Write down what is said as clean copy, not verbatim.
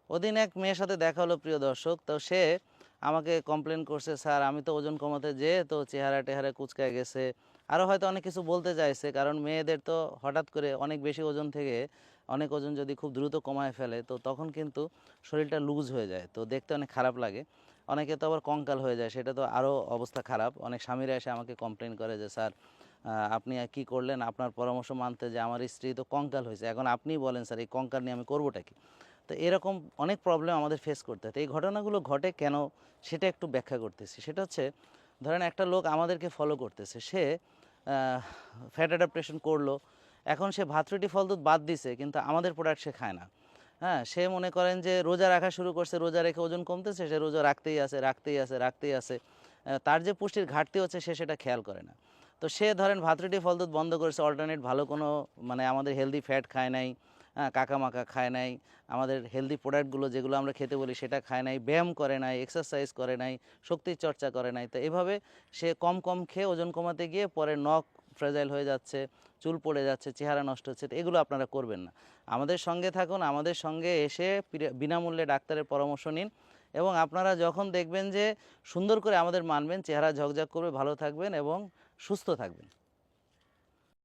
ওদিন এক মেয়ের সাথে দেখা হলো প্রিয় দর্শক, তো সে আমাকে কমপ্লেন করছে, স্যার আমি তো ওজন কমাতে যেয়ে তো চেহারা টেহারা কুচকায় গেছে, আরও হয়তো অনেক কিছু বলতে চাইছে। কারণ মেয়েদের তো হঠাৎ করে অনেক বেশি ওজন থেকে অনেক ওজন যদি খুব দ্রুত কমায় ফেলে তো তখন কিন্তু শরীরটা লুজ হয়ে যায়, তো দেখতে অনেক খারাপ লাগে। অনেকে তো আবার কঙ্কাল হয়ে যায়, সেটা তো আরও অবস্থা খারাপ। অনেক স্বামীরা এসে আমাকে কমপ্লেন করে যে স্যার আপনি কি করলেন, আপনার পরামর্শ মানতে যে আমার স্ত্রী তো কঙ্কাল হয়েছে, এখন আপনিই বলেন স্যার এই কঙ্কাল নিয়ে আমি করবোটা কি। তো এরকম অনেক প্রবলেম আমাদের ফেস করতে হয়। তো এই ঘটনাগুলো ঘটে কেন সেটা একটু ব্যাখ্যা করতেছি। সেটা হচ্ছে, ধরেন একটা লোক আমাদেরকে ফলো করতেছে, সে ফ্যাট অ্যাডাপ্টেশন করলো, এখন সে ভাত রুটি ফল দুধ বাদ দিছে কিন্তু আমাদের প্রোডাক্ট সে খায় না। হ্যাঁ, সে মনে করেন যে রোজা রাখা শুরু করছে, রোজা রেখে ওজন কমতেছে, সে রোজা রাখতেই আছে রাখতেই আছে রাখতেই আছে, তার যে পুষ্টির ঘাটতি হচ্ছে সে সেটা খেয়াল করে না। তো সে ধরেন ভাত রুটি ফল দুধ বন্ধ করেছে, অল্টারনেট ভালো কোনো মানে আমাদের হেলদি ফ্যাট খায় নাই, হ্যাঁ কাকা মাকা খায় নাই, আমাদের হেলদি প্রোডাক্টগুলো যেগুলো আমরা খেতে বলি সেটা খায় নাই, ব্যায়াম করে নাই, এক্সারসাইজ করে নাই, শক্তির চর্চা করে নাই। তো এভাবে সে কম কম খেয়ে ওজন কমাতে গিয়ে পরে নখ ফ্রেজাইল হয়ে যাচ্ছে, চুল পড়ে যাচ্ছে, চেহারা নষ্ট হচ্ছে। তো এগুলো আপনারা করবেন না। আমাদের সঙ্গে থাকুন, আমাদের সঙ্গে এসে বিনামূল্যে ডাক্তারের পরামর্শ নিন, এবং আপনারা যখন দেখবেন যে সুন্দর করে আমাদের মানবেন, চেহারা ঝকঝক করবে, ভালো থাকবেন এবং সুস্থ থাকবেন।